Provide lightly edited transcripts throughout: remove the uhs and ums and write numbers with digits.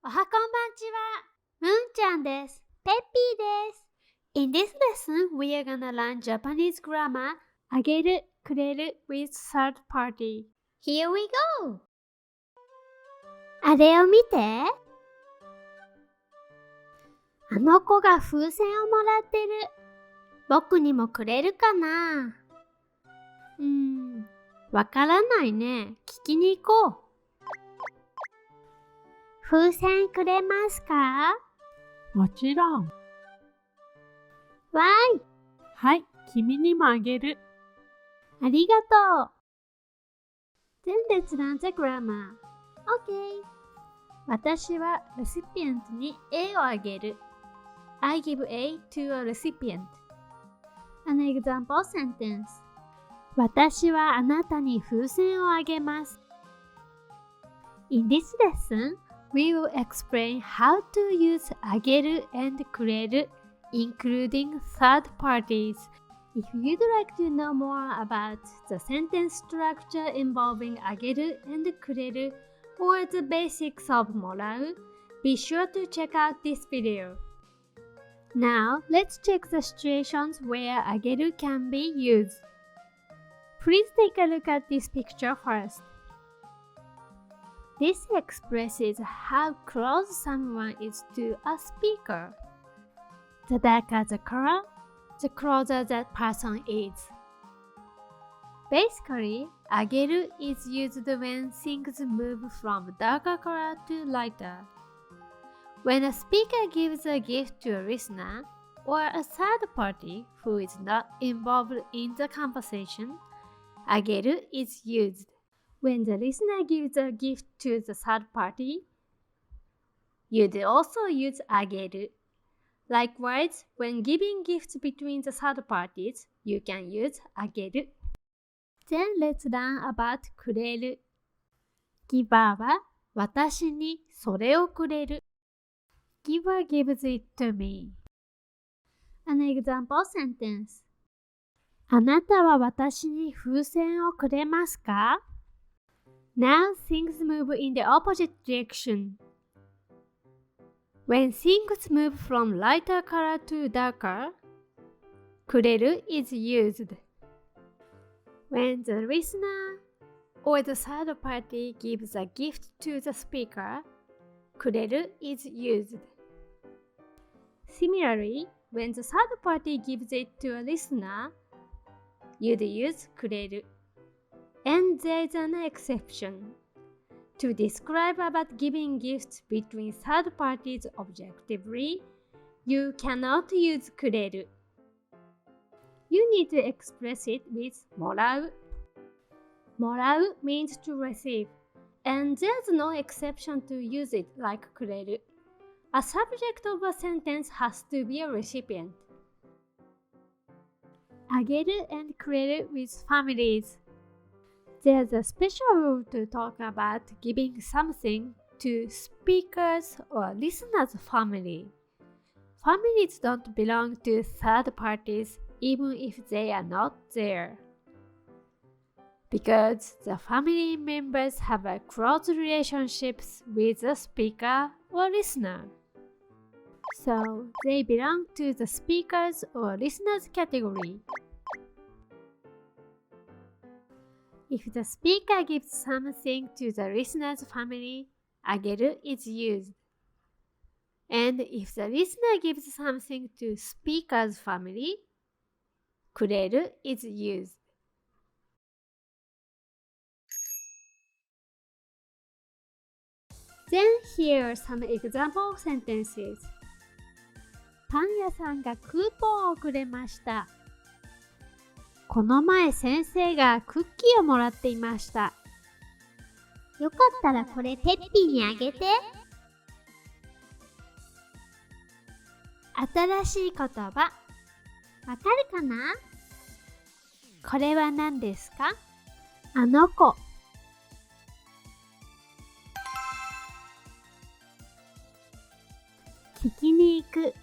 おはこんばんちは。むんちゃんです。ペッピーです。In this lesson, we are gonna learn Japanese grammar あげる、くれる with third party. Here we go! あれを見て。あの子が風船をもらってる。僕にもくれるかな？わからないね。聞きに行こう。風船くれますか？もちろん。わーい。はい、君にもあげる。ありがとう。Then let's learn the grammar. OK. 私はレシピエントに A をあげる。I give A to a recipient. An example sentence. 私はあなたに風船をあげます。In this lesson, we will explain how to use あげる and くれる including third parties. If you'd like to know more about the sentence structure involving あげる and くれる or the basics of もらう, be sure to check out this video. Now, let's check the situations where あげる can be used. Please take a look at this picture first. This expresses how close someone is to a speaker. The darker the color, the closer that person is. Basically, あげる is used when things move from darker color to lighter. When a speaker gives a gift to a listener or a third party who is not involved in the conversation, あげる is used. When the listener gives a gift to the third party, you'd also use あげる. Likewise, when giving gifts between the third parties, you can use あげる. Then let's learn about くれる. Giver は私にそれをくれる. Giver gives it to me. An example sentence. あなたは私に風船をくれますか？ Now things move in the opposite direction. When things move from lighter color to darker, くれる is used. When the listener or the third party gives a gift to the speaker, くれる is used. Similarly, when the third party gives it to a listener, you'd use くれる. And there's an exception. To describe about giving gifts between third parties objectively, you cannot use くれる. You need to express it with もらう. もらう means to receive, and there's no exception to use it like くれる. A subject of a sentence has to be a recipient. あげる and くれる with families. There's a special rule to talk about giving something to speakers or listeners' family. Families don't belong to third parties even if they are not there. Because the family members have a close relationships with the speaker or listener. So they belong to the speakers or listeners category. If the speaker gives something to the listener's family, あげる is used. And if the listener gives something to speaker's family, くれる is used. Then here are some example sentences. パン屋さんがクーポンをくれました。この前先生がクッキーをもらっていました。よかったらこれペッピーにあげて。新しい言葉。わかるかな？これは何ですか？あの子。聞きに行く。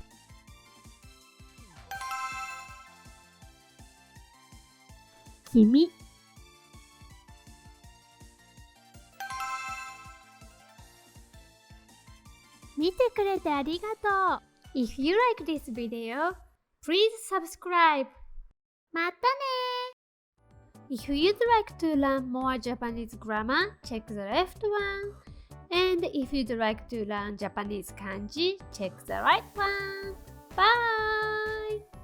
君。見てくれてありがとう。If you like this video, please subscribe. またね If you'd like to learn more Japanese grammar, check the left one. And if you'd like to learn Japanese kanji, check the right one. Bye!